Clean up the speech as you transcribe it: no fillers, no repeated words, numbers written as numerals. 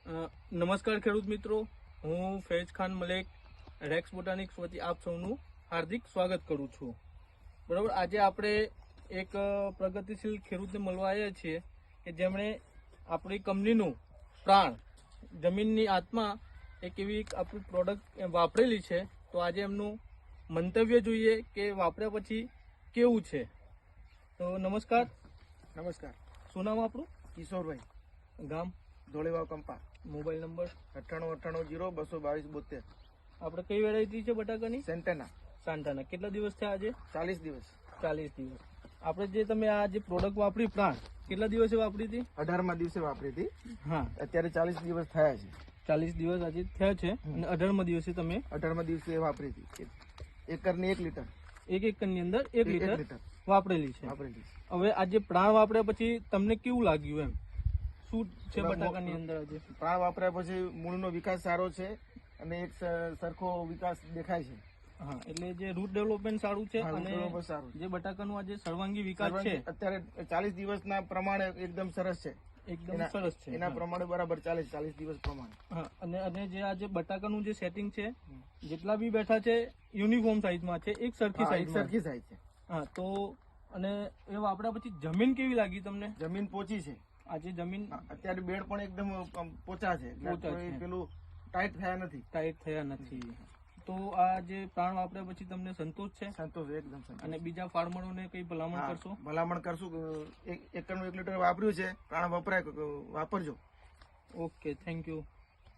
નમસ્કાર ખેડૂત મિત્રો, હું ફૈઝ ખાન મલેક રેક્સ બોટાનિક્સ વતી આપ સૌનું હાર્દિક સ્વાગત કરું છું. બરાબર, આજે આપણે એક પ્રગતિશીલ ખેડૂતને મળવા આવ્યા છીએ કે જેમણે આપણી કંપનીનું પ્રાણ, જમીનની આત્મા એક એવી આપણી પ્રોડક્ટ વાપરેલી છે. તો આજે એમનું મંતવ્ય જોઈએ કે વાપર્યા પછી કેવું છે. તો નમસ્કાર. નમસ્કાર. શું નામ આપણું? કિશોરભાઈ, ગામ? ધોળેવાવ કંપા. Mobile number? 98980272. આપણે કઈ વેરાયટી છે બટાકાની? સેન્ટેના. સાન્ટાના. કેટલા દિવસ થયા આજે? 40 દિવસ. 40 દિવસ. આપણે જે તમે આ જે પ્રોડક્ટ વાપરી પ્રાણ, કેટલા દિવસે વાપરી હતી? 18મા દિવસે વાપરી હતી. હા, અત્યારે 40 દિવસ થયા છે. 40 દિવસ આજે થયા છે અને 18મા દિવસે તમે 18મા દિવસે વાપરી હતી. એકરની 1 લીટર. એક એકરની અંદર 1 લીટર વાપરેલી છે. વાપરેલી. હવે આજે પ્રાણ વાપર્યા પછી તમને કેવું લાગ્યું, એમ શું છે બટાકાની અંદર? આજે પ્રાણ વાપર્યા પછી મૂળનો વિકાસ સારો છે અને એક સરખો વિકાસ દેખાય છે. હા, એટલે જે રૂટ ડેવલપમેન્ટ સારું છે અને સારું જે બટાકાનું આજે સર્વાંગી વિકાસ છે અત્યારે 40 દિવસના પ્રમાણે એકદમ સરસ છે. એકદમ સરસ છે. એના પ્રમાણે બરાબર ચાલે છે 40 દિવસ પ્રમાણે. હા, અને જે આજે બટાકાનું જે સેટિંગ છે, જેટલા બી બેઠા છે યુનિફોર્મ સાઈઝમાં છે, એક સરખી સાઈઝ છે. હા, તો અને એ વાપર્યા પછી જમીન કેવી લાગી તમને? જમીન પોચી છે. આજે જમીન અત્યારે બેડ પણ એકદમ પોચા છે. પેલું ટાઈટ થયા નથી. તો આ જે પ્રાણ વાપર્યા પછી તમને સંતોષ છે? સંતોષ, એકદમ સંતોષ. અને બીજા ફાર્મરોને કઈ ભલામણ કરશો? ભલામણ કરશું. એકરનું 1 લીટર વાપર્યું છે, પ્રાણ વાપરજો. Okay, thank you.